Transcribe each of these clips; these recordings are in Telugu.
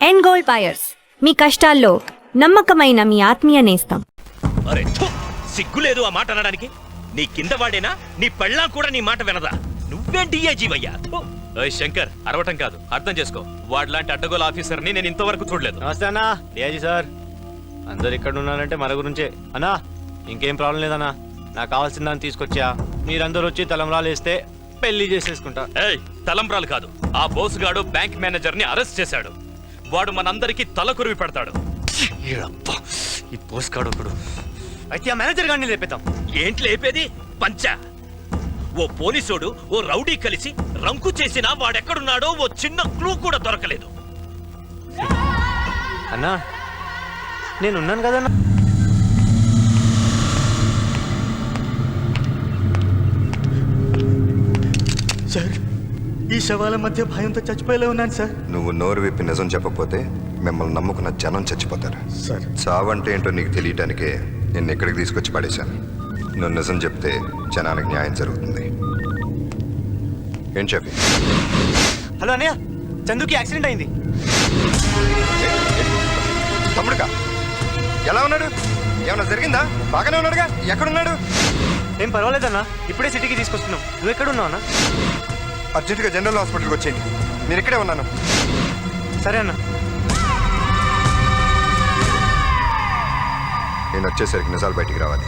ఎండ్ గోల్డ్ బయర్స్, మీ కష్టాల్లో నమ్మకమైన మీ ఆత్మీయ నేస్తం. అరే సిగ్గులేదు ఆ మాట అనడానికి. నీ కింద వాడేనా నీ పెళ్ళాం కూడా నీ మాట వినదా? నువ్వేం డిఐజీవయ్యా? శంకర్, అరవటం కాదు, అర్థం చేసుకో. వాడిలాంటి అడ్డగోలు ఆఫీసర్ని నేను ఇంతవరకు చూడలేదు. నమస్తే అన్నా, డిఐజీ సార్. అందరు ఇక్కడ ఉన్నారంటే మన గురించే అన్నా. ఇంకేం ప్రాబ్లం లేదన్నా, నాకు కావాల్సిన దాన్ని తీసుకొచ్చా. మీరందరూ వచ్చి తలంబ్రాలు వేస్తే పెళ్లి చేసేసుకుంటా. తలంబ్రాలు కాదు, ఆ బోసుగాడు బ్యాంక్ మేనేజర్ ని అరెస్ట్ చేశాడు. వాడు మనందరికీ తల కురివి పెడతాడు. ఈ పోస్కాడు ఒకడు. అయితే ఆ మేనేజర్ గారిని లేపేద్దాం. ఏంటి లేపేది? పంచా. ఓ పోలీసోడు ఓ రౌడీ కలిసి రంకు చేసినా వాడెక్కడున్నాడో ఓ చిన్న క్లూ కూడా దొరకలేదు. అన్నా నేనున్నాను కదన్నా. సార్, ఈ శవాల మధ్య భయంతో చచ్చిపోయేలా ఉన్నాను సార్. నువ్వు నోరు విప్పి నిజం చెప్పకపోతే మిమ్మల్ని నమ్ముకున్న జనం చచ్చిపోతారు. సార్, చావంటే ఏంటో నీకు తెలియటానికే నిన్ను ఇక్కడికి తీసుకొచ్చి పడేశాను. నువ్వు నిజం చెప్తే జనానికి న్యాయం జరుగుతుంది. ఏం చెప్పి? హలో అన్నయ్య, చందుకి యాక్సిడెంట్ అయింది. తమ్ముడుగా ఎలా ఉన్నాడు? ఏమన్నా జరిగిందా? బాగానే ఉన్నాడుగా. ఎక్కడున్నాడు? ఏం పర్వాలేదన్నా, ఇప్పుడే సిటీకి తీసుకొస్తున్నాం. నువ్వు ఎక్కడ ఉన్నావు అన్నా? అర్జెంటుగా జనరల్ హాస్పిటల్కి వచ్చేయండి. నేను ఇక్కడే ఉన్నాను. సరే అన్నా. నేను వచ్చేసరికి నిజాలు బయటికి రావాలి.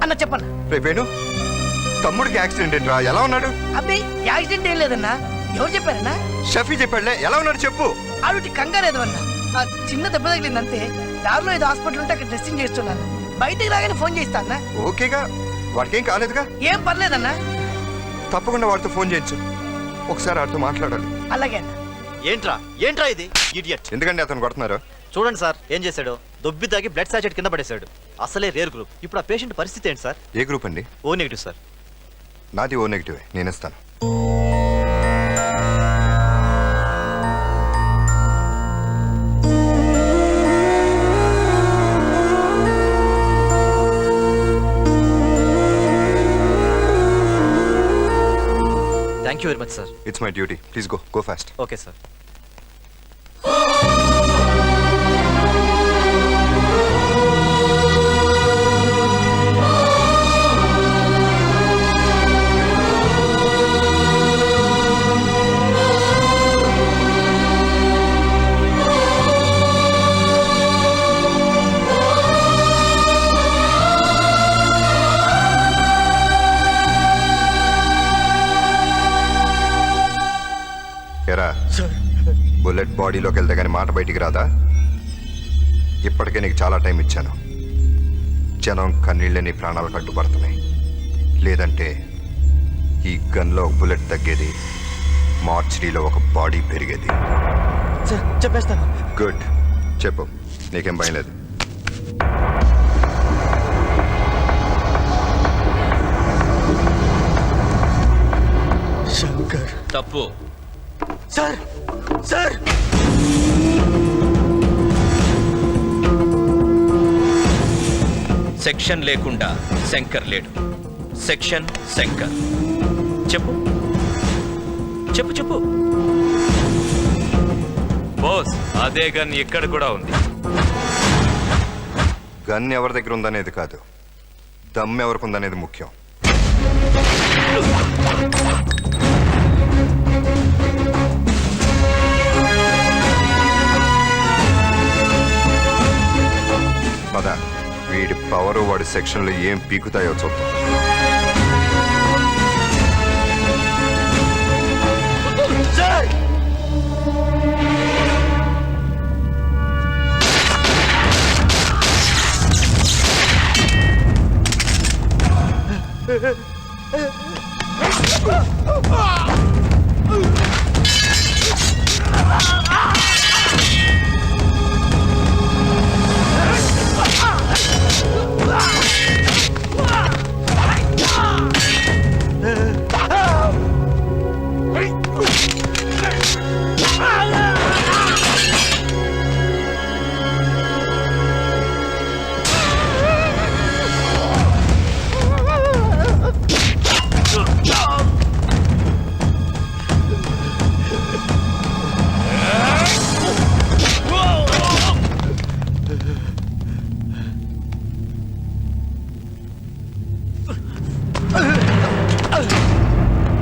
అన్న చెప్పన్న. రేపేను తమ్ముడికి యాక్సిడెంట్ ఏంట్రా? ఎలా ఉన్నాడు? అబ్బే యాక్సిడెంట్ ఏం లేదన్నా. ఎవరు చెప్పారన్నా? షఫీ చెప్పాడులే. ఎలా ఉన్నాడు చెప్పు. ఆవిటి కంగారేదు అన్న. ఆ చిన్న దెబ్బ తగిలింది అంతే. దారిలో ఏదో హాస్పిటల్ ఉంటే అక్కడ డ్రెస్సింగ్ చేస్తున్నాను. బయటికి రాగానే ఫోన్ చేస్తా అన్న. ఓకేగా, వాడికేం కాలేదుగా. ఏం పర్లేదన్నా. తప్పకుండా వాడితో ఫోన్ చేయించు. ఒకసారి వాడితో మాట్లాడాలి. అలాగే అన్న. ఏంట్రా ఇది ఇడియట్? ఎందుకంటే అతను కొడుతున్నారు. చూడండి సార్ ఏం చేశాడు. దొబ్బి తాగి బ్లడ్ సాచెట్ కింద పడేశాడు. అసలే రేర్ గ్రూప్. ఇప్పుడు ఆ పేషెంట్ పరిస్థితి ఏంటి సార్? ఏ గ్రూప్ అండి? O negative sir. నాది ఓ నెగిటివే. నేను ఇస్తాను. Thank you very much sir. It's my duty. Please go fast. Okay sir. Bullet బాడీలోకి వెళ్తే కానీ మాట బయటికి రాదా? ఇప్పటికే నీకు చాలా టైం ఇచ్చాను. జనం కన్నీళ్ళే నీ ప్రాణాలకు అడ్డుపడుతున్నాయి. లేదంటే ఈ గన్లో ఒక బుల్లెట్ తగ్గేది, మార్చరీలో ఒక బాడీ పెరిగేది. చెప్పేస్తాను. గుడ్, చెప్పు. నీకేం భయం లేదు. శంకర్. తప్పు. సార్, సార్, సెక్షన్ లేకుండా శంకర్ లేడు. సెక్షన్ శంకర్. చెప్పు చెప్పు చెప్పు. బాస్, అదే గన్ ఇక్కడ కూడా ఉంది. గన్ ఎవరి దగ్గర ఉందనేది కాదు, దమ్ ఎవరికి ఉందనేది ముఖ్యం. పద, వీడి పవర్ వాడి సెక్షన్లో ఏం పీకుతాయో చూద్దాం.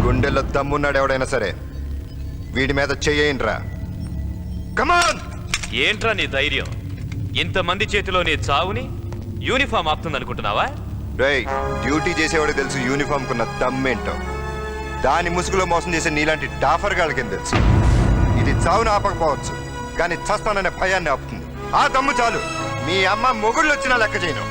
గుండెల్లో దమ్మున్నాడు ఎవడైనా సరే వీడి మీద చెయ్యండిరా. కమాన్! ఏంట్రా నీ ధైర్యం? ఇంతమంది చేతిలో నీ చావుని యూనిఫామ్ ఆపుతుందనుకుంటున్నావా? రేయ్, డ్యూటీ చేసేవాడికి తెలుసు యూనిఫామ్ కున్న దమ్మేంటో. దాని ముసుగులో మోసం చేసే నీలాంటి డాఫర్ గాళ్ళకేం తెలుసు. ఇది చావును ఆపకపోవచ్చు, కానీ చస్తాననే భయాన్ని ఆపుతుంది. ఆ దమ్ము చాలు. మీ అమ్మ మొగుళ్ళు వచ్చినా లెక్క చేయను.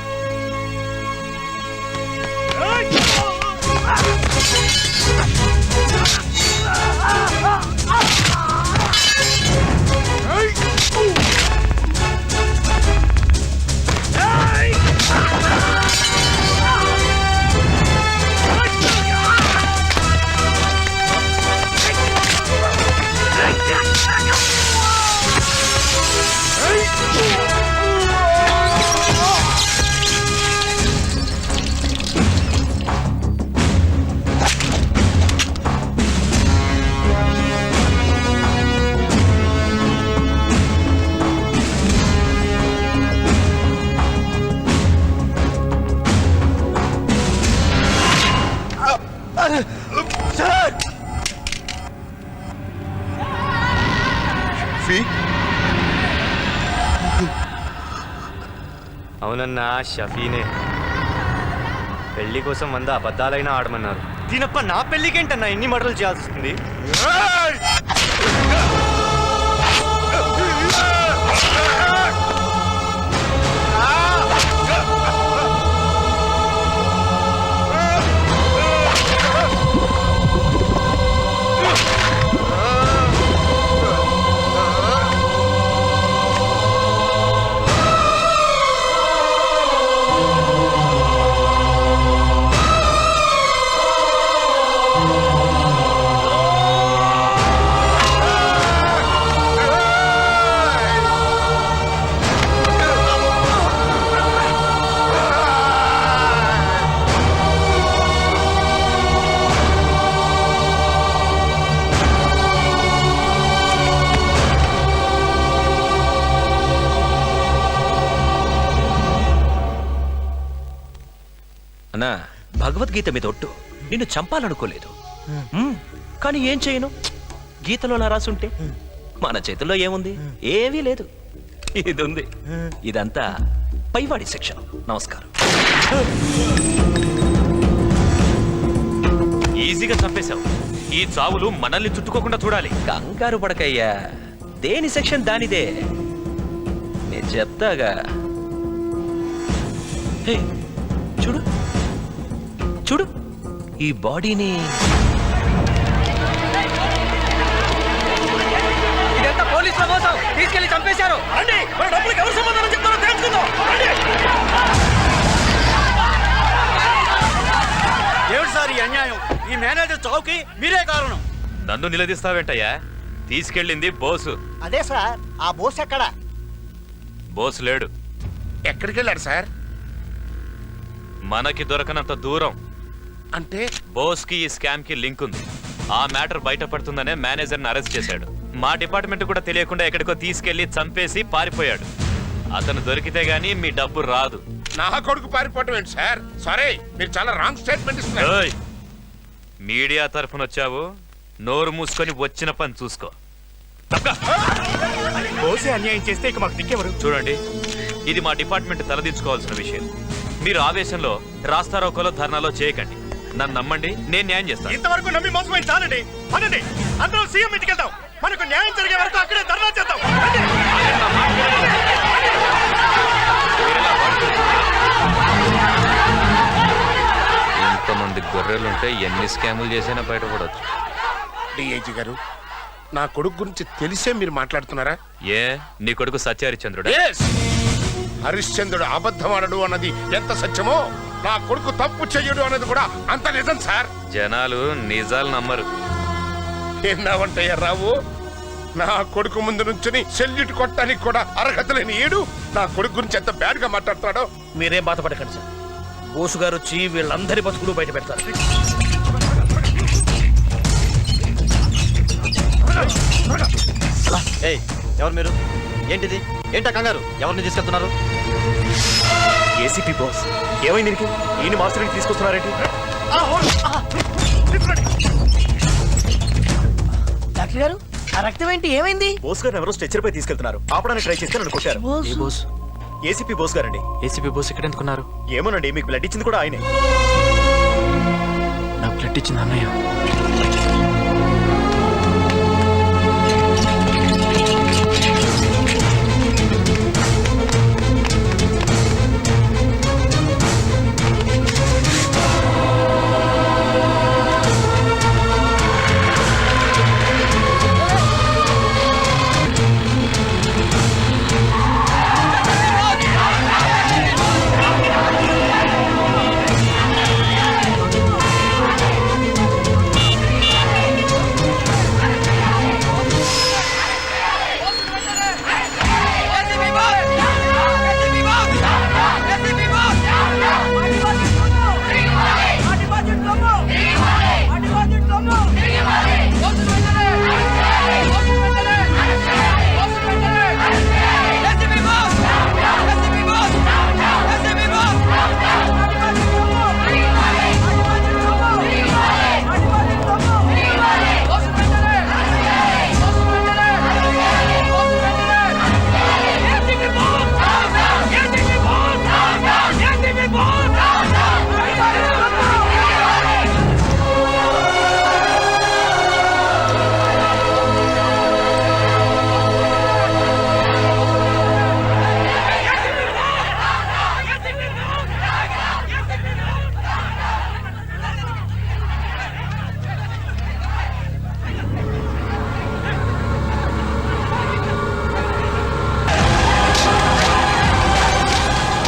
సార్ అవునన్నా, షఫీనే. పెళ్లి కోసం 100 అబద్ధాలైనా ఆడమన్నారు. దీనప్ప నా పెళ్లికేంటన్నా ఇన్ని మర్డర్లు చేయాల్సి వస్తుంది? అన్నా, భగవద్గీత మీద ఒట్టు నిన్ను చంపాలనుకోలేదు. కానీ ఏం చేయను? గీతలో అలా రాసుంటే మన చేతుల్లో ఏముంది? ఏమీ లేదు. ఇది ఉంది. ఇదంతా పైవాడి శిక్ష. నమస్కారం. ఈజీగా చంపేశావు. ఈ చావులు మనల్ని చుట్టుకోకుండా చూడాలి. కంగారు పడకయ్యా, దేని సెక్షన్ దానిదే. నేను చెప్తాగా. హే, చూడు చూడు, ఈ బాడీని ఇదంతా పోలీసుల మోసం. తీసుకెళ్లి చంపేశారు. ఏమిటి సార్ ఈ అన్యాయం? ఈ మేనేజర్ చావుకి మీరే కారణం. నన్ను నిలదీస్తావేంటయ్యా? తీసుకెళ్ళింది బోసు. అదే సార్, ఆ బోస్ ఎక్కడ? బోసు లేడు. ఎక్కడికి వెళ్ళాడు సార్? మనకి దొరకనంత దూరం. అంటే బోస్ కి ఈ స్కామ్ కి లింక్ ఉంది. ఆ మ్యాటర్ బయటపడుతుందనే మేనేజర్ ని అరెస్ట్ చేశాడు. మా డిపార్ట్మెంట్ కూడా తెలియకుండా ఎక్కడికో తీసుకెళ్లి చంపేసి పారిపోయాడు. అతను దొరికితే గానీ మీ డబ్బు రాదు. నా కొడుకు పారిపోవటం ఏంటి సార్? సారీ, మీరు చాలా రాంగ్ స్టేట్మెంట్ ఇస్తున్నారు. ఏయ్! మీడియా తరఫున వచ్చావు, నోరు మూసుకొని వచ్చిన పని చూసుకో. బోసే అన్యాయం చేస్తే ఇక మాకు దిక్కెవరు? చూడండి, ఇది మా డిపార్ట్మెంట్ తలదించుకోవాల్సిన విషయం. మీరు ఆవేశంలో రాస్తారోకోలో ధర్నాలో చేయకండి. నన్ను నమ్మండి, నేను న్యాయం చేస్తాను. ఇంతవరకు నమ్మి మోసపోయింది చాలండి. పదండి, అందరూ సీఎం ఇంటికి వెళ్దాం. మనకు న్యాయం జరిగే వరకు అక్కడే ధర్నా చేద్దాం. ఎంతమంది గొర్రెలుంటే ఎన్ని స్కాములు చేసినా బయటపడవచ్చు. డిఐజీ గారు, నా కొడుకు గురించి తెలిసే మీరు మాట్లాడుతున్నారా? ఏ నీ కొడుకు సత్యహరిశ్చంద్రుడా? Yes! హరిశ్చంద్రుడు అబద్ధమాడడు అన్నది ఎంత సత్యమో, నా కొడుకు తప్పు చెయ్యడు అన్నది కూడా అంత నిజం సార్. జనాలు నిజాలు నమ్మరు. ఏనావంటయ్యా రావు, నా కొడుకు ముందు నుంచుని సెల్యూట్ కొట్టడానికి కూడా అర్హత లేని ఏడు నా కొడుకు గురించి ఎంత బ్యాడ్ గా మాట్లాడుతున్నాడో. మీరేం బాధపడకండి సార్, బోసు గారు వచ్చి వీళ్ళందరి బతుకులు బయట పెడతారు. ఏయ్, ఎవరు మీరు? ఏంటిది? ఏంటా కంగారు? ఎవరిని తీసుకెళ్తున్నారు? ఏసీపీ బాస్, ఏమైంది నీకు? ఈయన మాస్టర్కి తీసుకొస్తున్నారేంటి? డాక్టర్ గారు, ఆ రక్తం ఏంటి? ఏమైంది? బోస్ గారిని ఎవరో స్ట్రెచ్చర్ పై తీసుకెళ్తున్నారు. ఆపడానికి ట్రై చేస్తే నన్ను కొట్టారు. బోస్? ఏ బోస్? ఏసీపీ బోస్ గారండి. ఏసీపీ బోస్ ఇక్కడ ఎందుకున్నారు? ఏమోనండి, మీకు బ్లడ్ ఇచ్చింది కూడా ఆయనే. నాకు బ్లడ్ ఇచ్చింది అన్నయ్య.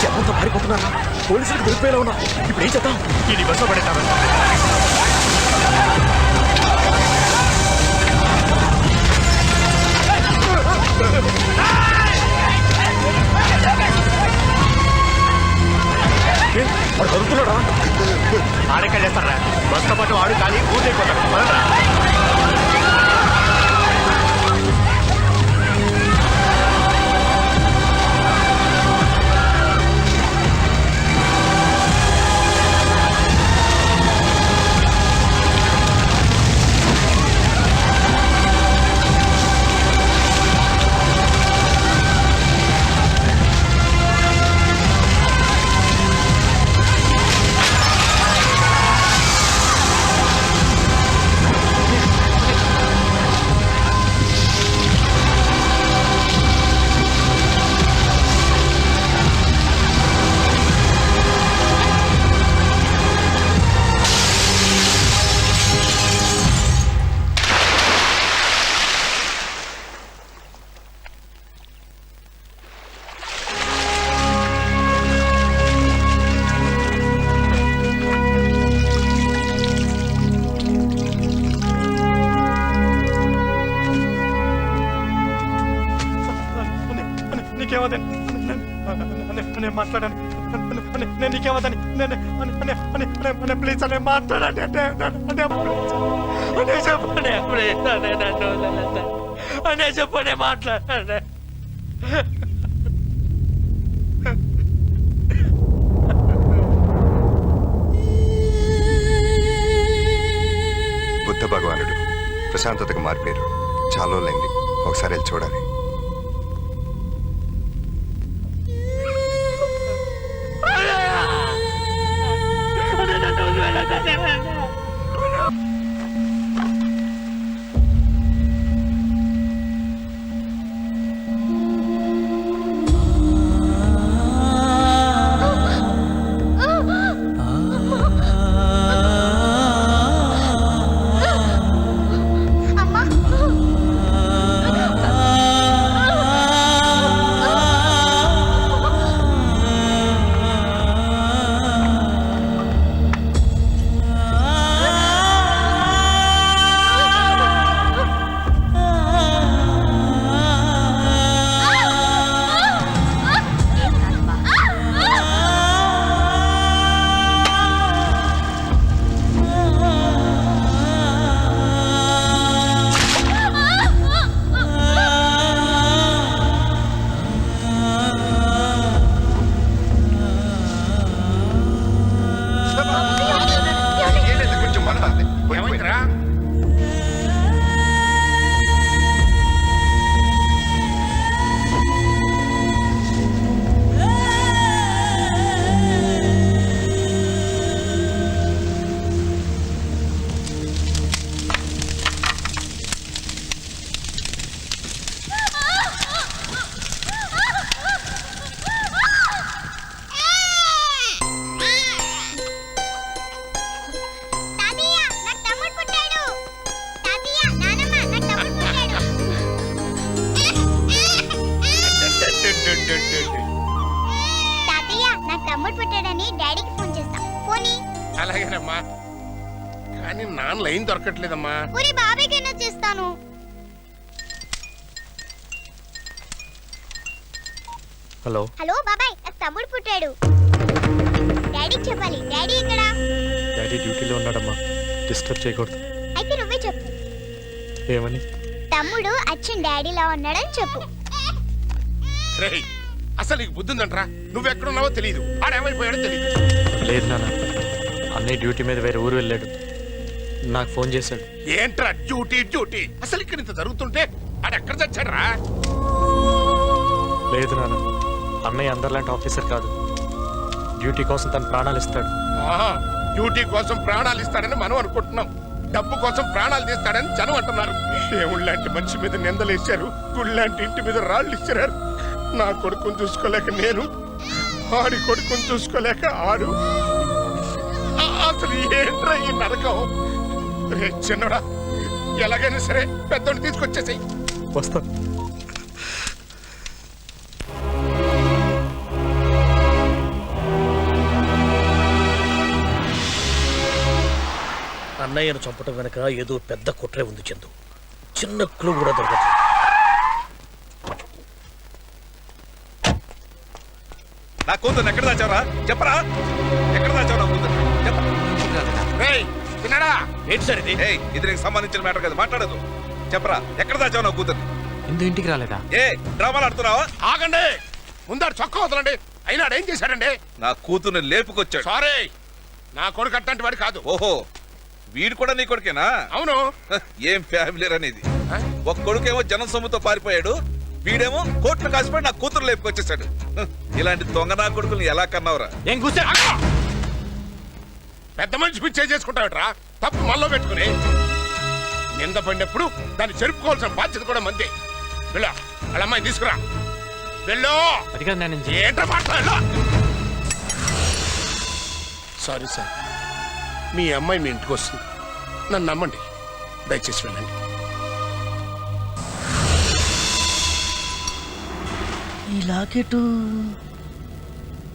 జనంతో పారిపోతున్నారా? పోలీసులకు దొరికిపోయేలా ఉన్నా. ఇప్పుడు ఏం చేద్దాం? ఈ బస్సులో పడేస్తాను. వాడు దొరుకుతున్నాడా? ఆడెక్కడ చేస్తారా? బస్సుతో పాటు ఆడు కానీ ఊరిపోతాడు. నేను మాట్లాడాను. నేను నీకేమదని ప్లీజ్ అనే మాట్లాడండి అనే చెప్పండి అనే చెప్పండి మాట్లాడండి. బుద్ధ భగవానుడు ప్రశాంతతకు మారిపోయారు. చాలా రోజులైంది, ఒకసారి వెళ్ళి చూడాలి. నాన్న లైన్ దొరకట్లేదమ్మా. ఊరి బాబాయ్కైనా చేస్తాను. హలో హలో బాబాయ్, నాకు తమ్ముడు పుట్టాడు. డాడీకి చెప్పాలి. డాడీ ఎక్కడ? డాడీ డ్యూటీలో ఉన్నాడమ్మా, డిస్టర్బ్ చేయకూడదు. అయితే నువ్వే చెప్పు. ఏమని? తమ్ముడు అచ్చన్ డాడీలా ఉన్నాడని చెప్పు. రేయ్, అసలు నీకు బుద్ధి ఉందంట్రా? నువ్వెక్కడున్నావో తెలియదు, ఆడేమైపోయాడో తెలియదు. లేదు నాన్న, అన్నయ్య డ్యూటీ మీద వేరే ఊరు వెళ్ళాడు. నాకు ఫోన్ చేశాడు. ఏంట్రా డ్యూటీ డ్యూటీ? అసలు ఇక్కడ ఇంత జరుగుతుంటే ఆడెక్కడ చచ్చాడ్రా? లేదు నాన్న, అన్నయ్య అందరిలాంటి ఆఫీసర్ కాదు. డ్యూటీ కోసం తన ప్రాణాలు ఇస్తాడు. ఆహా, డ్యూటీ కోసం ప్రాణాలు ఇస్తాడని మనం అనుకుంటున్నాం, డబ్బు కోసం ప్రాణాలు తీస్తాడని జనం అంటున్నారు. దేవుళ్ళంటి మనిషి మీద నిందలేశారు, గుళ్ళంటి ఇంటి మీద రాళ్ళు ఇచ్చారు. నా కొడుకుని చూసుకోలేక నేను, ఆడి కొడుకుని చూసుకోలేక ఆడు. అసలు ఏంట్రా ఈ నరకం? రే చిన్నడా, ఎలాగైనా సరే పెద్దోడిని తీసుకొచ్చేసాయి. వస్తా. అన్నయ్యను చంపటం వెనక ఏదో పెద్ద కుట్రే ఉంది చందు. చిన్న క్లూ కూడా దొరకదు. నా కూతురు ఎక్కడ దాచావరా? చెప్పరా, ఎక్కడ దాచావు నా కూతురు? రేయ్ చిన్నడా, ఏంటి సార్ ఇది? ఇది నీకు సంబంధించిన మ్యాటర్ కదా, మాట్లాడదు. చెప్పరా, ఎక్కడ దాచావు నా కూతురు? ఇందు ఇంటికి రాలేదా? ఏ డ్రామాలు ఆడుతున్నావా? ఆగండి, ముందాడు చొక్కా వదలండి. అయినా ఏం చేశాడండి? నా కూతుర్ని లేపుకొచ్చాడు. సారీ, నా కొడుకు అట్టంటి వాడు కాదు. ఓహో, వీడు కూడా నీ కొడుకేనా? అవును. ఏం ఫ్యామిలీ అనేది. ఒక కొడుకేమో జనం సొమ్ముతో పారిపోయాడు, వీడేమో కోట్లు కాసిపోయి నా కూతురు లేపుకొచ్చేసాడు. ఇలాంటి దొంగ నా కొడుకుల్ని ఎలా కన్నావురా? ఏం కూర్చో. పెద్ద మనిషి పిచ్చే చేసుకుంటావుట్రా, తప్పు మనలో పెట్టుకుని. నింద పడినప్పుడు దాన్ని చెరుపుకోవాల్సిన బాధ్యత కూడా మందే. వెళ్ళా, వాళ్ళ అమ్మాయిని తీసుకురా. వెళ్ళు. అది కాదు నేను ఏంటో మాట్లాడలో. సారీ సార్, మీ అమ్మాయి మీ ఇంటికి వస్తుంది, నన్ను నమ్మండి, దయచేసి వెళ్ళండి. ఈ లాకెట్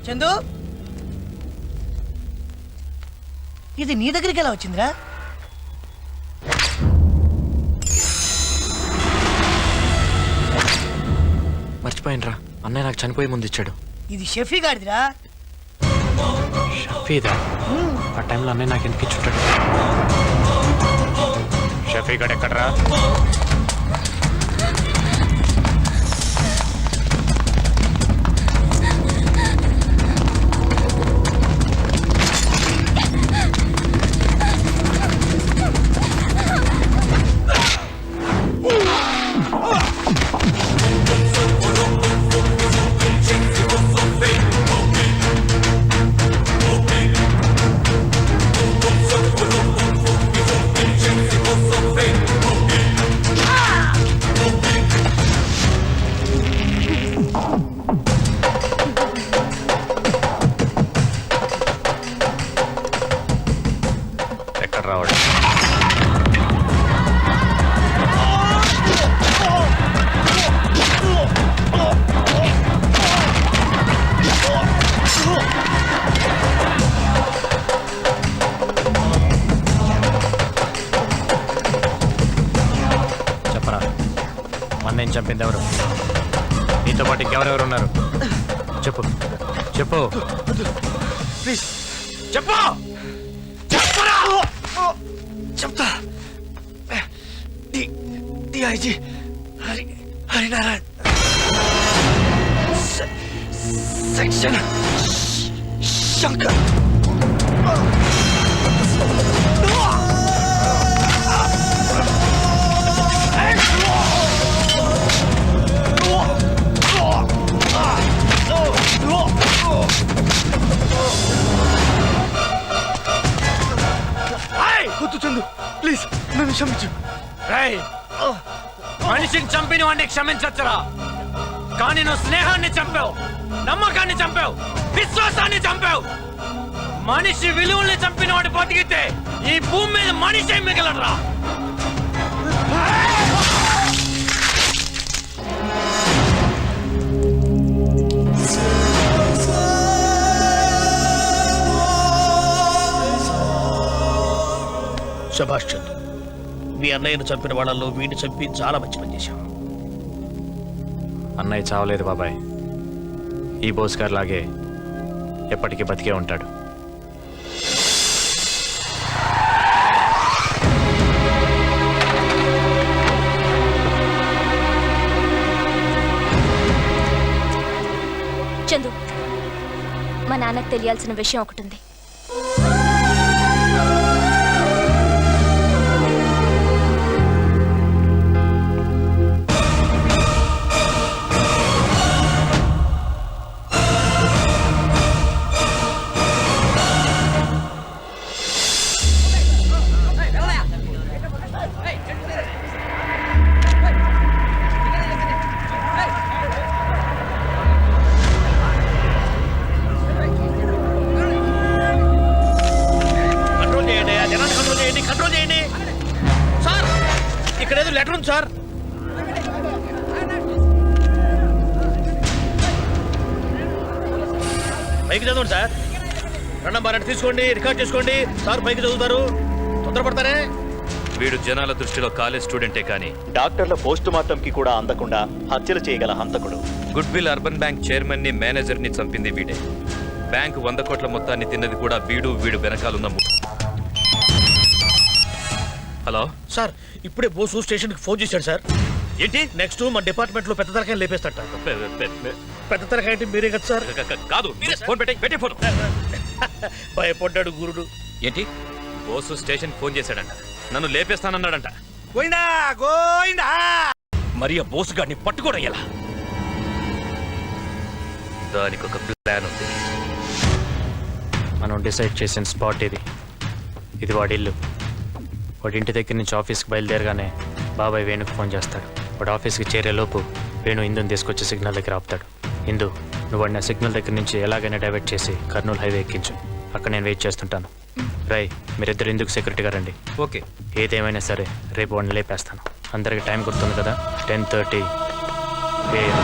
చందు, ఇది నీ దగ్గరికి ఎలా వచ్చిందిరా? మర్చిపోయినరా, అన్నయ్య నాకు చనిపోయే ముందు ఇచ్చాడు. ఇది షెఫీ గాడిదిరా. షఫీదా? ఆ టైంలో అన్నయ్య నాకు ఎందుకు ఇచ్చుంటాడు? షఫీ గడ్ ఎక్కడరా? ఎక్కడ రావడం? చెప్పరా, అన్నయ్యని చంపింది ఎవరు? నీతో పాటు ఇంకెవరెవరు ఉన్నారు? చెప్పు చెప్పు ప్లీజ్ చెప్పు. చెప్తా. DIG Harinarayana, section Shankar. వద్దు చందు, ప్లీజ్ నన్ను క్షమించు. మనిషిని చంపిన వాడిని క్షమించచ్చురా, కానీ నువ్వు స్నేహాన్ని చంపావు, నమ్మకాన్ని చంపావు, విశ్వాసాన్ని చంపావు. మనిషి విలువల్ని చంపిన వాడు బతికితే ఈ భూమి మీద మనిషి మిగలరా. శభాష్ చందు, మీ అన్నయ్యను చంపిన వాళ్ళల్లో వీడిని చంపి చాలా మంచి పని చేశావు. అన్నయ్య చావలేదు బాబాయ్. ఈ బోస్ గారు లాగే ఎప్పటికీ బతికే ఉంటాడు. చందు, మా నాన్నకు తెలియాల్సిన విషయం ఒకటి ఉంది. కంట్రోల్ చేయండి, ఆ జనాన్ని కంట్రోల్ చేయండి, కంట్రోల్ చేయండి. సార్, ఇక్కడ ఏదో లెటర్ ఉంది సార్. పైకి చదవండి సార్. రెండం తీసుకోండి, రికార్డ్ చేసుకోండి. సార్ పైకి చదువుతారు, తొందరపడతారే. వీడు జనాల దృష్టిలో కాలేజ్ స్టూడెంటే కానీ డాక్టర్ల పోస్ట్ మార్టం కి కూడా అందకుండా హత్యలు చేయగల హంతకుడు. Good will urban bank chairman ని మేనేజర్ ని చంపింది వీడే. బ్యాంక్ 100 కోట్ల మొత్తాన్ని తిన్నది కూడా వీడు వెనకాలన్న హలో సార్, ఇప్పుడే బోసు స్టేషన్కి ఫోన్ చేశాడు సార్. ఏంటి? నెక్స్ట్ మా డిపార్ట్మెంట్ లో పెద్ద తరకాయలు లేపేస్తాట. పెద్ద తరకాయ అంటే మీరే కదా సార్. కాదు, ఫోన్ పెట్టే ఫోన్. భయపడ్డాడు గురుడు. ఏంటి? బోసు స్టేషన్ ఫోన్ చేశాడంట, నన్ను లేపేస్తానన్నాడంట. మరి ఆ బోసు గారిని పట్టుకోవడం ఎలా? దానికి ఒక ప్లాన్ ఉంది. మనం డిసైడ్ చేసిన స్పాట్ ఇది వాడి ఇల్లు. వాడి ఇంటి దగ్గర నుంచి ఆఫీస్కి బయలుదేరగానే బాబాయ్ వేణుకు ఫోన్ చేస్తాడు. వాడు ఆఫీస్కి చేరేలోపు వేణు ఇందుని తీసుకొచ్చి సిగ్నల్ దగ్గర ఆపుతాడు. ఇందు, నువ్వు వాడిని సిగ్నల్ దగ్గర నుంచి ఎలాగైనా డైవర్ట్ చేసి కర్నూలు హైవే ఎక్కించు. అక్కడ నేను వెయిట్ చేస్తుంటాను. రై, మీరిద్దరు ఇందుకు సెక్యూరిటీగా రండి. ఓకే. ఏదేమైనా సరే రేపు వాడిని లేపేస్తాను. అందరికి టైం గుర్తుంది కదా, 10:30 AM.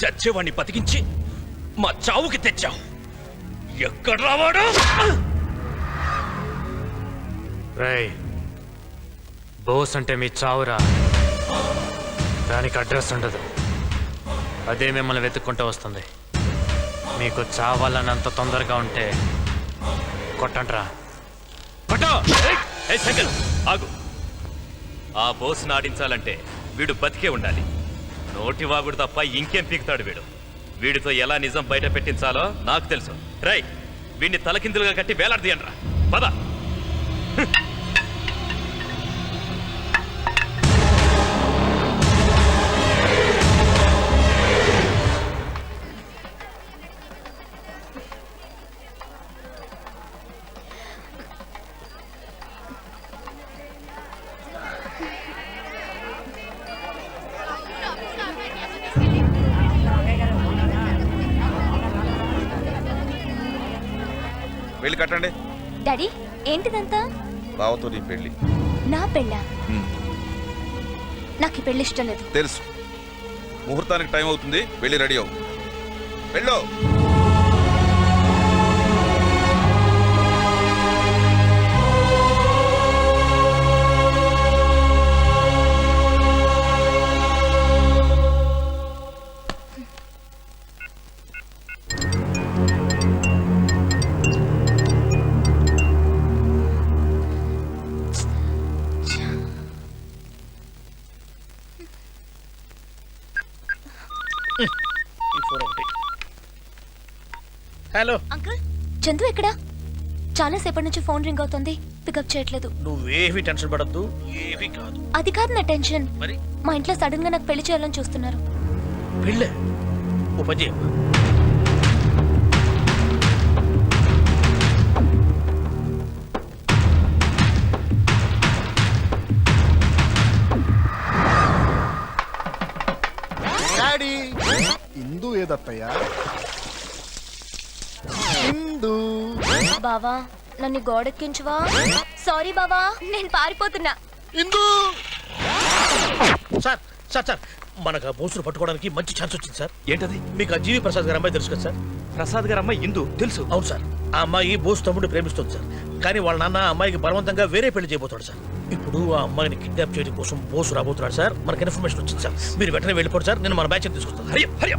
చచ్చేవాడిని బతికించి మా చావుకి తెచ్చావు. ఎక్కడ రావాడు? రై, బోస్ అంటే మీ చావురా. దానికి అడ్రస్ ఉండదు, అదే మిమ్మల్ని వెతుక్కుంటూ వస్తుంది. మీకు చావాలన్నంత తొందరగా ఉంటే కొట్టండ్రా. కొట్టో! ఏయ్ శంకర్, ఆగు. ఆ బోస్ని ఆడించాలంటే వీడు బతికే ఉండాలి. నోటి వాగుడు తప్ప ఇంకేం పీకుతాడు వీడు. వీడితో ఎలా నిజం బయట పెట్టించాలో నాకు తెలుసు. రై, వీడిని తలకిందులుగా కట్టి వేలాడదీయండ్రా. పద. వెళ్ళి కట్టండి. డాడీ, ఏంటిదంతా? బావతో నీ పెళ్లి. నా పెళ్ళా? నాకు ఈ పెళ్లి ఇష్టం లేదు. తెలుసు, ముహూర్తానికి టైం అవుతుంది. వెళ్ళి రెడీ అవ్వు. వెళ్ళు. హలో అంకుల్, చందు ఎక్కడా? చాలా సేపటి నుంచి ఫోన్ రింగ్ అవుతుంది, పికప్ చేయట్లేదు. నువ్వేవి టెన్షన్ పడద్దు, ఏవి కాదు. అది కాదు నా టెన్షన్. మరి మా ఇంట్లో సడన్ గా నాకు పెళ్లి చేయాలని చూస్తున్నారు. పెళ్ళే? ఓ పని చేయమ్మా. డాడీ, ఇందు ఏదత్తయ్యా? ఇందు బావా, నన్ను గోడెక్కించువా. సారీ బావా, నేను పారిపోతున్నా. ఇందు సార్ సార్ సార్ మనకు ఆ బోసును పట్టుకోవడానికి మంచి ఛాన్స్ వచ్చింది సార్. ఏంటది? మీకు ఆ జీవి ప్రసాద్ గారి అమ్మాయి తెలుసు కదా సార్? ప్రసాద్ గారు అమ్మాయి ఇందు తెలుసు. అవును సార్. ఆ అమ్మాయి బోసు తమ్ముడు ప్రేమిస్తుంది సార్. కానీ వాళ్ళ నాన్న ఆ అమ్మాయికి బలవంతంగా వేరే పెళ్లి చేయబోతాడు సార్. ఇప్పుడు ఆ అమ్మాయిని కిడ్నాప్ చేయడం కోసం బోసు రాబోతున్నాడు సార్. మనకి ఇన్ఫర్మేషన్ వచ్చింది సార్. మీరు వెంటనే వెళ్ళిపోండి సార్. నేను మన బ్యాచ్ తీసుకొస్తాను. హరి హరి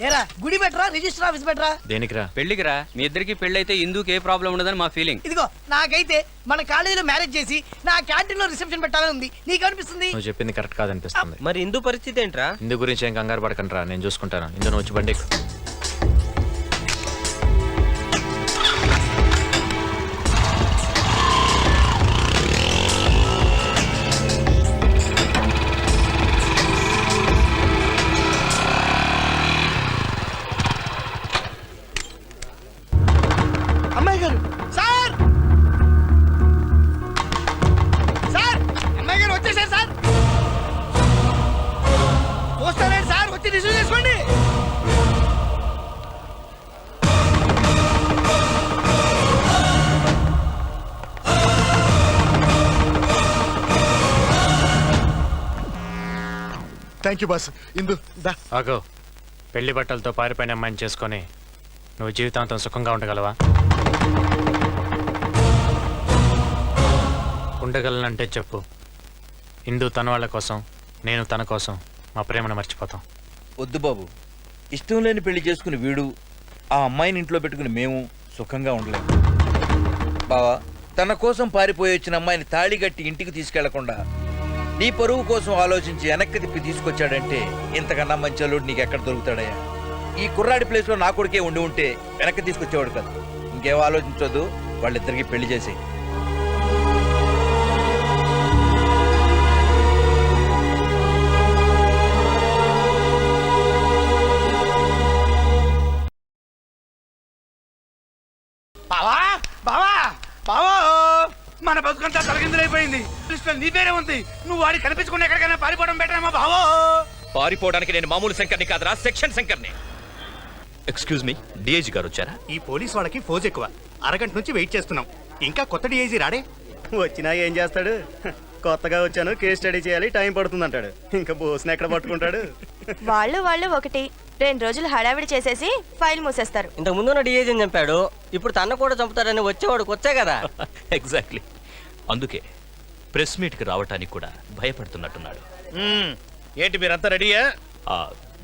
ఏరా గుడి బెటరా రిజిస్టర్ ఆఫీస్ బెటరా? దేనికిరా? పెళ్లికిరా. మీ ఇద్దరికి పెళ్ళైతే ఇందుకు ఏ ప్రాబ్లం ఉండదని మా ఫీలింగ్. ఇదిగో నాకైతే మన కాలేజీలో మ్యారేజ్ చేసి నా క్యాంటీన్ లో రిసెప్షన్ పెట్టాలని ఉంది. నీకనిపిస్తుంది? నువ్వు చెప్పింది కరెక్ట్ కాదనిపిస్తుంది. మరి ఇందు పరిస్థితి ఏంట్రా? ఇందు గురించి ఏం కంగారు పడకండి రా, నేను చూసుకుంటాను. ఇందు నువ్వు వచ్చి బండి ఎక్కు. అమ్మాయి గారు సార్, సార్ అమ్మాయి గారు వచ్చేసారు సార్. చూస్తారండి సార్, వచ్చి రిసీవ్ చేసుకోండి. Thank you boss. ఇందు దా. ఆగో, పెళ్లి బట్టలతో పారిపోయిన అమ్మాయిని చేసుకొని నువ్వు జీవితాంతం సుఖంగా ఉండగలవా? ఉండగలనంటే చెప్పు. ఇందు తన వాళ్ళ కోసం, నేను తన కోసం మా ప్రేమను మర్చిపోతాం. వద్దు బాబు, ఇష్టం లేని పెళ్లి చేసుకుని వీడు, ఆ అమ్మాయిని ఇంట్లో పెట్టుకుని మేము సుఖంగా ఉండలేము. బావా, తన కోసం పారిపోయి వచ్చిన అమ్మాయిని తాళి కట్టి ఇంటికి తీసుకెళ్లకుండా నీ పరువు కోసం ఆలోచించి వెనక్కి తిప్పి తీసుకొచ్చాడంటే ఇంతకన్నా మంచి అల్లుడు నీకు ఎక్కడ దొరుకుతాడయ్యా? ఈ కుర్రాడి ప్లేస్ లో నా కొడుకే ఉండి ఉంటే వెనక్కి తీసుకొచ్చేవాడు కాదు. ఇంకేం ఆలోచించొద్దు, వాళ్ళిద్దరికి పెళ్లి చేసి. బావా బావా బావా, మన బతుకంతా తలకిందులైపోయింది. లిస్టులో నీ పేరే ఉంది. నువ్వు వాడికి కనిపించుకుని ఎక్కడికైనా పారిపోవడం బెటరేమో బావో. పారిపోవడానికి నేను మామూలు శంకర్ని కాదురా, సెక్షన్ శంకర్ని. ఎక్స్క్యూజ్ మీ, డిఐజీ గారు వచ్చారా? ఈ పోలీస్ వాళ్ళకి ఫోజ్ ఎక్కువ. అరగంట నుంచి వెయిట్ చేస్తున్నాం, ఇంకా కొత్త డిఐజీ రాడే. వచ్చినా ఏం చేస్తాడు? కొత్తగా వచ్చాను, కేస్ స్టడీ చేయాలి, టైం పడుతుంది అంటాడు. ఇంకా బోస్ని ఎక్కడ పట్టుకుంటాడు? వాళ్ళు ఒకటి 2 రోజులు హడావిడి చేసేసి ఫైల్ మూసేస్తారు. ఇంతకు ముందున్న డిఏజీని చంపాడు, ఇప్పుడు తన కూడా చంపుతాడని వచ్చేవాడు కొచ్చే కదా. ఎగ్జాక్ట్లీ, అందుకే ప్రెస్ మీట్కి రావటానికి కూడా భయపడుతున్నట్టున్నాడు. ఏంటి మీరంతా రెడీయా?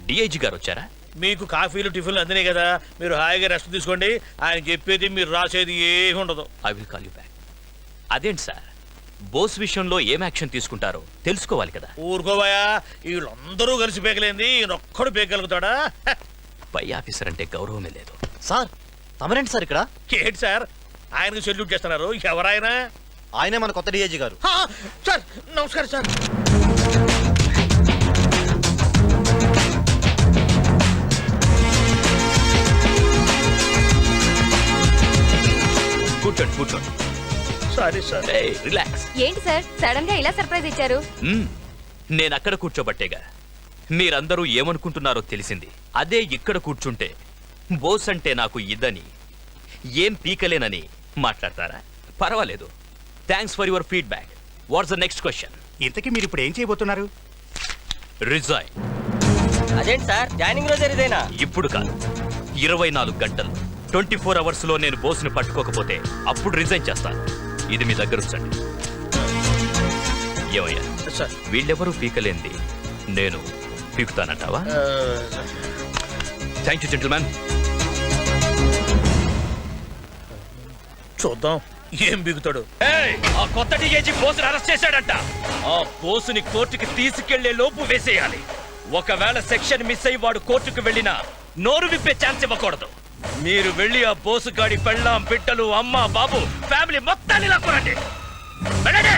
డిఐజీ గారు వచ్చారా? మీకు కాఫీలు టిఫిన్లు అందినాయి కదా, మీరు హాయిగా రెస్ట్ తీసుకోండి. ఆయన చెప్పేది మీరు రాసేది ఏమి ఉండదు. I will call you back. అదేంటి సార్, బోస్ విషయంలో ఏం యాక్షన్ తీసుకుంటారో తెలుసుకోవాలి కదా. ఊరుకోవాయా, వీళ్ళందరూ కలిసి పేకలేంది ఈయనొక్కడు పేకగలుగుతాడా? పై ఆఫీసర్ అంటే గౌరవమే లేదు. సార్ తమరేంటి సార్ ఇక్కడ? ఏంటి సార్ ఆయనకు సెల్యూట్ చేస్తున్నారు? ఎవరాయన? ఆయనే మన కొత్త డిఐజీ గారు. సార్ నమస్కారం సార్. కూర్చోండి కూర్చోండి. Sir sorry sir. రిలాక్స్. ఏంటి సార్ సడన్ గా ఇలా సర్ప్రైజ్ ఇచ్చారు? నేను అక్కడ కూర్చోబట్టేగా మీరందరూ ఏమనుకుంటున్నారో తెలిసింది. అదే ఇక్కడ కూర్చుంటే బోస్ అంటే నాకు ఇదని, ఏం పీకలేనని మాట్లాడతారా? పర్వాలేదు. Thanks for your feedback. What's the next question? ఇంతకీ మీరు ఇప్పుడు ఏం చేయబోతున్నారు? రిజైన్. అదేంటి సార్ జాయినింగ్ రోజు ఇదేనా? ఇప్పుడు కాదు, 24 గంటలు 24 అవర్స్ లో నేను బోస్ని పట్టుకోకపోతే అప్పుడు రిజైన్ చేస్తాను. ఇది మీ దగ్గర ఉంచండి. ఏమయ్యా సార్ వీళ్ళెవరూ పీకలేంది నేను పీకుతానంటావా? Thank you gentlemen. చూద్దాం ఏం బిగుతాడు. ఆ కొత్త డిఐజీ బోసుని అరెస్ట్ చేశాడంట. ఆ బోసుని కోర్టుకి తీసుకెళ్లే లోపు వేసేయాలి. ఒకవేళ సెక్షన్ మిస్ అయ్యి వాడు కోర్టుకు వెళ్ళినా నోరు విప్పే ఛాన్స్ ఇవ్వకూడదు. మీరు వెళ్ళి ఆ బోసు గాడి పెళ్ళాం, బిడ్డలు, అమ్మ, బాబు, ఫ్యామిలీ మొత్తాన్ని లాక్కోరండి. వెళ్ళండి.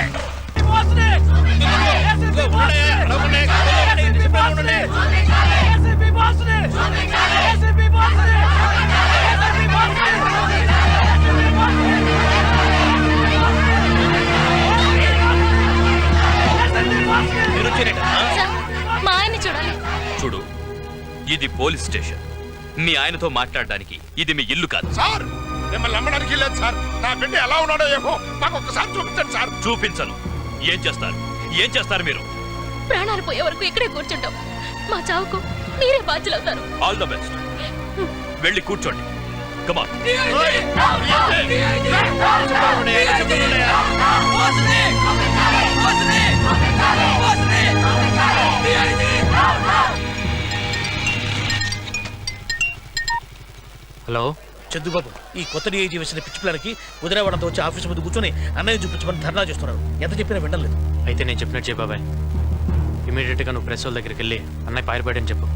మా ఆయన్ని చూడాలి. చూడు, ఇది పోలీస్ స్టేషన్. మీ ఆయనతో మాట్లాడడానికి ఇది మీ ఇల్లు కాదు. సార్ మిమ్మల్ని నమ్మడానికి లేదు సార్. నా బిడ్డ ఎలా ఉన్నాడో ఏమో మాకు ఒక్కసారి చూపించండి సార్. చూపించను. ఏం చేస్తారు? ఏం చేస్తారు మీరు? ప్రాణాలు పోయే వరకు ఇక్కడే కూర్చుంటాం. మా చావుకు మీరే బాధ్యులవుతారు. All the best. వెళ్ళి కూర్చోండి. కమాన్. హలో చందుబాబు, ఈ కొత్త డిఐజీ వేసిన పిచ్చి పిల్లలకి కుదిరేవాడంతో వచ్చి ఆఫీస్ ముందు కూర్చొని అన్నయ్య చూపించమని ధర్నా చేస్తున్నారు. ఎంత చెప్పినా వినలేదు. అయితే నేను చెప్పినట్టు చెప్పు బాబాయ్. ఇమీడియట్గా నువ్వు ప్రెస్ వాళ్ళ దగ్గరికి వెళ్ళి అన్నయ్య పారిపోయాడని చెప్పు.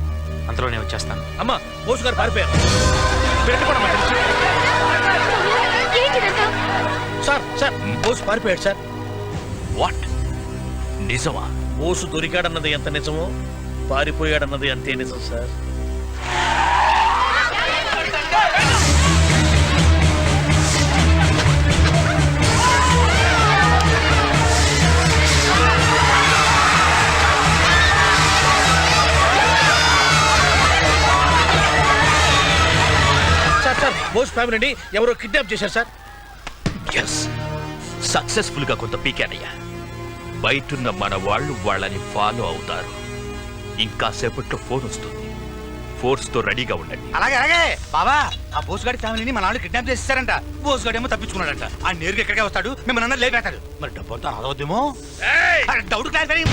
అంతలో నేను వచ్చేస్తాను. అమ్మా బోసు గారు పారిపోయారు. సార్ సార్ బోసు పారిపోయాడు సార్. వాట్? నిజమా? బోసు దొరికాడన్నది ఎంత నిజమో పారిపోయాడన్నది అంతే నిజం సార్. బోస్ ఫ్యామిలీని ఎవరో కిడ్నాప్ చేశారు సార్. ఎస్, సక్సెస్ఫుల్ గా కొంత పీకానయ్యా. బయటున్న మన వాళ్ళు వాళ్ళని ఫాలో అవుతారు. ఇంకా సేపట్లో ఫోన్ వస్తుంది. ఫోర్స్ తో రెడీగా ఉండండి. అలాగే అలాగే బాబా. ఆ బోసుగాడి ఫ్యామిలీని మన వాళ్ళు కిడ్నాప్ చేసేసారంట. బోసుగాడు ఏమో తప్పించుకున్నాడంట. ఆ నేరుగా ఎక్కడికే వస్తాడు, మిమ్మల్ని అందరూ లేపేస్తాడు. మరి డబ్బు అంతా అదవద్దేమో. Doubt clarify.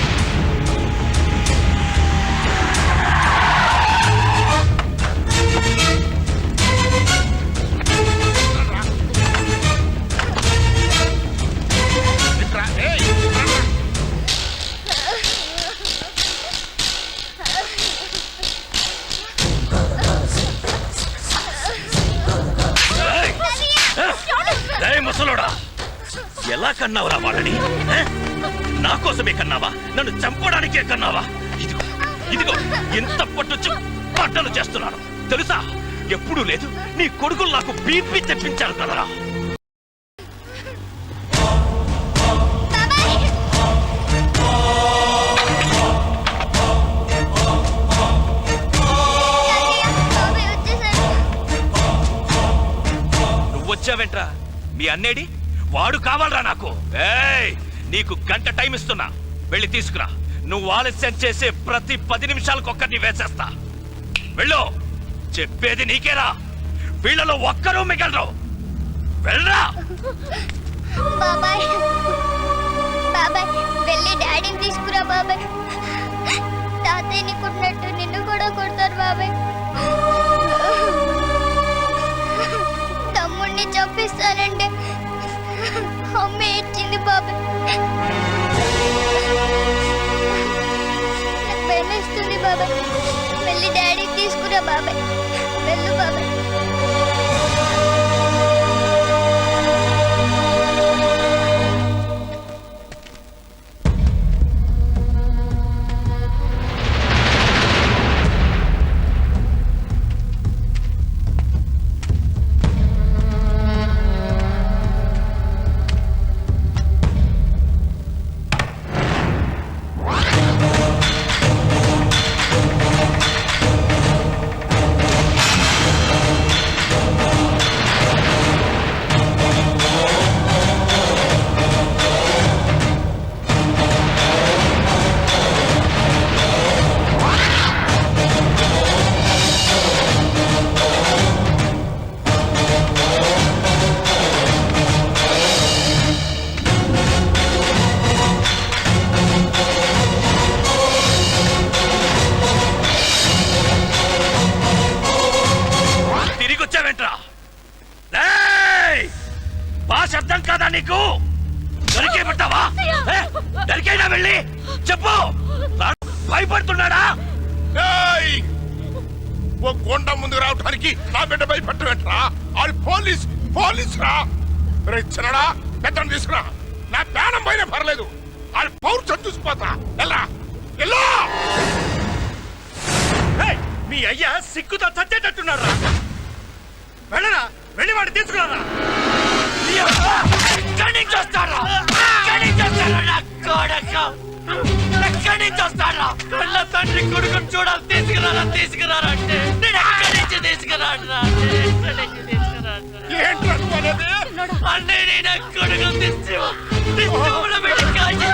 ముసలోడా, ఎలా కన్నావురా వాళ్ళని? నా కోసమే కన్నావా? నన్ను చంపడానికే కన్నావా? ఇదిగో ఇదిగో ఇంత పట్టుచ్చు బట్టలు చేస్తున్నాను తెలుసా? ఎప్పుడూ లేదు. నీ కొడుకులు నాకు బీపీ తెప్పించారు కదరా. నువ్వొచ్చావేంట్రా? మీ అన్నేడి? వాడు కావాలరా నాకు. నీకు గంట టైం ఇస్తున్నా, వెళ్ళి తీసుకురా. నువ్వు ఆలస్యం చేసే ప్రతి 10 నిమిషాలకు ఒక్కరిని వేసేస్తా. వెళ్ళు. చెప్పేది నీకేరా. వీళ్ళలో ఒక్కరూ మిగలరు. వెళ్ళరా. బాబాయ్ బాబాయ్ వెళ్ళి డాడీని తీసుకురా బాబాయ్. తాతయ్యని కొట్టినట్టు నిన్ను కూడా కొడతారు బాబాయ్. తమ్ముడిని చంపిస్తానంటే అమ్మ ఇచ్చింది బాబాయ్. నాకు భయం వేస్తుంది బాబాయ్. వెళ్ళి డాడీని తీసుకురా బాబాయ్. వెళ్ళు బాబాయ్. భయపడుతున్నాడా? ఏయ్! ఓ కొండ ముందుకు రావడానికి నా బిడ్డ భయపడటమేంట్రా? ఆడు పోలీస్ రా. చిన్నడా పెద్దను తీసుకురా. నా ప్రాణం పోయినా పర్లేదు. ఆడు పౌరుషం చూసిపోతా. ఎలా మీ అయ్యా సిగ్గుతో చచ్చేటట్టున్నారా? వెళ్ళరా, వెళ్ళి వాడు తీసుకురారా. ఎక్కడి నుంచి వస్తారా? కళ్ళ తండ్రి కొడుకుని చూడాలి, తీసుకురారా అంటే నేను ఎక్కడి నుంచి తీసుకురాడురా? ఏంట్రా నువ్వు అనేది? అంటే నేను కొడుకు తీసుకుని పెట్టి కాల్చి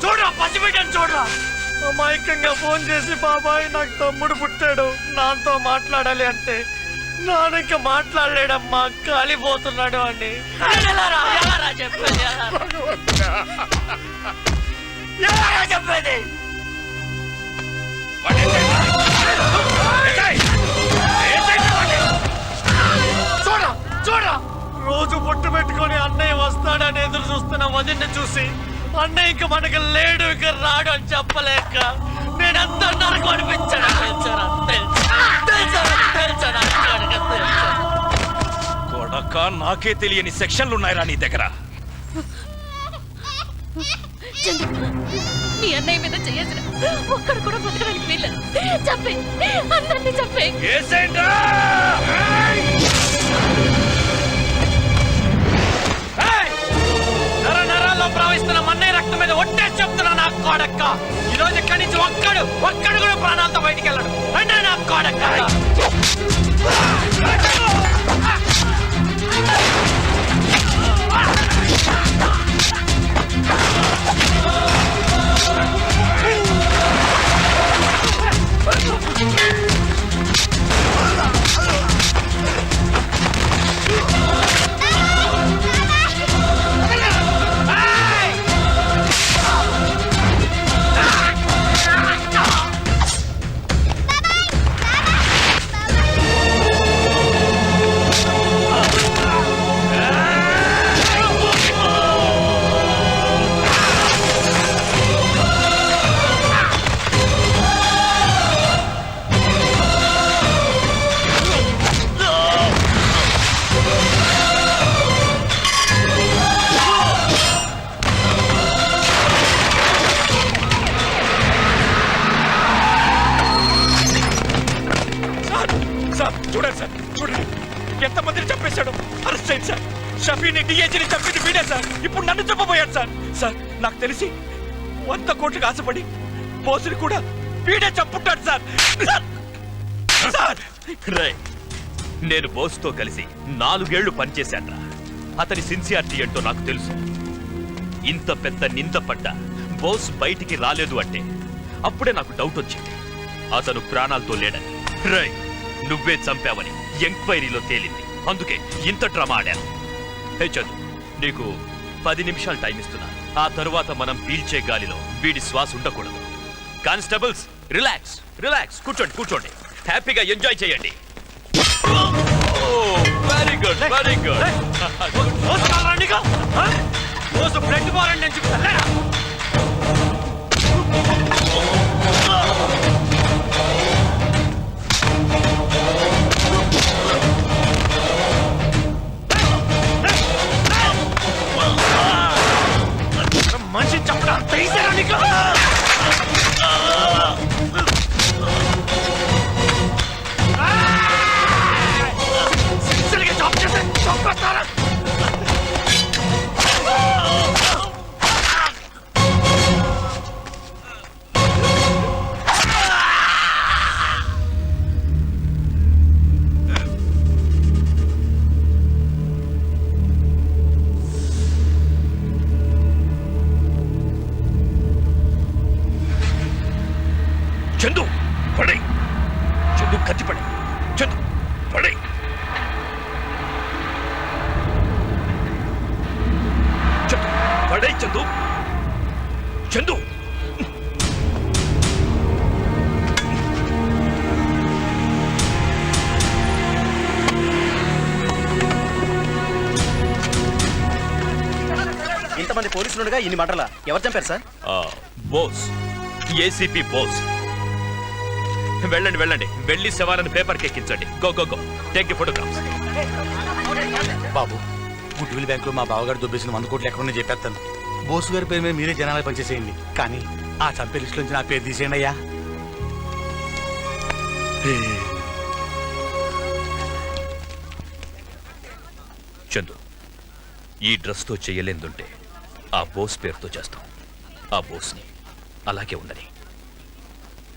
చూడరా పసిబిడ్డని చూడరా. అమాయకంగా ఫోన్ చేసి బాబాయ్ నాకు తమ్ముడు పుట్టాడు, నాతో మాట్లాడాలి అంటే నాన్న ఇంకా మాట్లాడలేడమ్మా, కాలిపోతున్నాడు అని. చెప్పేది చూడరా, రోజు పుట్టు పెట్టుకొని అన్నయ్య వస్తాడని ఎదురు చూస్తున్న వదిన్ని చూసి అన్నయ్య ఇంక మనకి లేడు, ఇక రాడు అని చెప్పలేక నేనంతా నరకు అనిపించాను. కొడక, నాకే తెలియని సెక్షన్లు ఉన్నాయిరా నీ దగ్గర. నీ అన్నయ్య మీద చేయాల్సిన ఒక్కడు కూడా బతకడానికి వీల్లేదు. చంపే, అందరినీ చంపే. నరాల్లో ప్రవహిస్తున్న మన్నయ్య రక్తం మీద ఒట్టేసి చెప్తున్నా నా కోడక్క. ఈ రోజు ఇక్కడి నుంచి ఒక్కడు కూడా ప్రాణాలతో బయటికి వెళ్ళడు. అంటే నా కోడక్క. చూడండి సార్, చూడండి ఎంతమందిని చంపేశాడు. అరెస్ట్ చేయండి సార్. షఫీని, డిఏజీని చంపింది వీడే సార్. ఇప్పుడు నన్ను చంపబోయాడు సార్. సార్ నాకు తెలిసి 100 కోట్లకు ఆశపడి బోసుని కూడా వీడే చంపుంటాడు సార్. నేను బోసుతో కలిసి 4 ఏళ్లు పనిచేశాడ్రా. అతని సిన్సియారిటీ ఏంటో నాకు తెలుసు. ఇంత పెద్ద నింద పడ్డా బోస్ బయటికి రాలేదు అంటే అప్పుడే నాకు డౌట్ వచ్చింది అతను ప్రాణాలతో లేడని. రై, నువ్వే చంపావని ఎంక్వైరీలో తేలింది. అందుకే ఇంత డ్రామా ఆడాను. హే చందు, నీకు 10 నిమిషాలు టైం ఇస్తున్నా. ఆ తరువాత మనం పీల్చే గాలిలో వీడి శ్వాస ఉండకూడదు. కానిస్టేబుల్స్, రిలాక్స్ రిలాక్స్, కూర్చోండి. హ్యాపీగా ఎంజాయ్ చేయండి. Very good, very good. Blood బారెంట్ నుంచి మనిషి చంపడం తీసారా నీకు? చంపేస్తారా? చందు పడే, చందు కత్తి పడే, చందు పడే. చందు పడే, చందు చందు పోలీసులుగా ఇన్ని మంటలా ఎవరు చంపారు సార్? బోస్, ఏసీపీ బోస్. వెళ్ళండి వెళ్ళండి, వెళ్ళి శవాలను పేపర్కి ఎక్కించండి. Go go go, take the photographs. బాబు, గుడ్విల్ బ్యాంకులో మా బావగారు దొబ్బేసిన 100 కోట్లు ఎక్కడ చెప్పేస్తాను. బోసు గారి పేరు మీద మీరే జనాలకు పనిచేసేయండి, కానీ ఆ చంపే లిస్ట్ నుంచి నా పేరు తీసేయండి అయ్యా. చందు, ఈ డ్రెస్తో చెయ్యలేందుంటే ఆ బోస్ పేరుతో చేస్తాం. ఆ బోస్ని అలాగే ఉండని.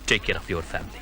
Take care of your family.